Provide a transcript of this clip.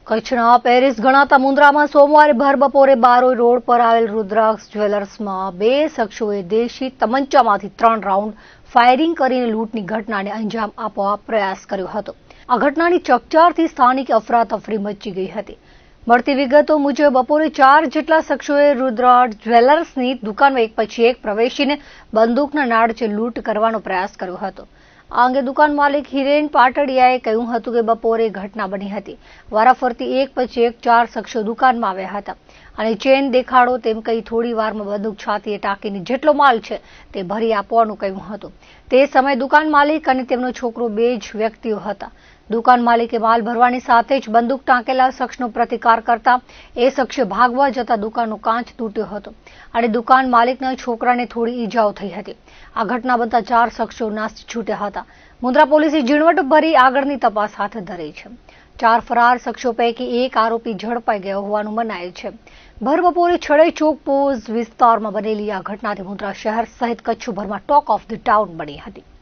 કચ્છના પેરિસ ગણાતા મુન્દ્રામાં સોમવારે ભર બપોરે બારોઈ રોડ પર આવેલ રુદ્રાક્ષ જ્વેલર્સમાં બે શખ્સોએ દેશી તમંચામાંથી 3 રાઉન્ડ ફાયરિંગ કરીને લૂંટની ઘટનાને અંજામ આપવા પ્રયાસ કર્યો હતો. આ ઘટનાની ચકચારથી સ્થાનિક અફરાતફરી મચી ગઈ હતી. મળતી વિગતો મુજબ બપોરે 4 જેટલા શખ્સોએ રુદ્રાક્ષ જ્વેલર્સની દુકાનમાં એક પછી એક પ્રવેશીને બંદૂકના નાળચે લૂંટ કરવાનો પ્રયાસ કર્યો હતો. આ અંગે દુકાન માલિક હિરેન પાટડિયાએ કહ્યું હતું કે બપોરે ઘટના બની હતી. વારાફરતી એક પછી એક 4 શખ્સો દુકાનમાં આવ્યા હતા અને ચેન દેખાડો તેમ કહી થોડી વારમાં બંદૂક છાતીએ ટાંકીને જેટલો માલ છે તે ભરી આપવાનું કહ્યું હતું. તે સમયે દુકાન માલિક અને તેમનો છોકરો 2 જ વ્યક્તિઓ હતા. દુકાન માલિકે માલ ભરવાની સાથે જ બંદૂક ટાંકેલા શખ્સનો પ્રતિકાર કરતા એ શખ્સે ભાગવા જતા દુકાનનો કાચ તૂટ્યો હતો અને દુકાન માલિકના છોકરાને થોડી ઈજાઓ થઈ હતી. આ ઘટના બનતા 4 શખ્સો નાસી છૂટ્યા હતા. મુન્દ્રા પોલીસે ઝીણવટભરી આગળની તપાસ હાથ ધરી છે. 4 ફરાર શખ્સો પૈકી એક આરોપી ઝડપાઈ ગયો હોવાનું મનાય છે. ભર બપોરે છડઈ ચોક પોઝ વિસ્તારમાં બનેલી આ ઘટનાથી મુન્દ્રા શહેર સહિત કચ્છભરમાં ટોક ઓફ ધ ટાઉન બની હતી.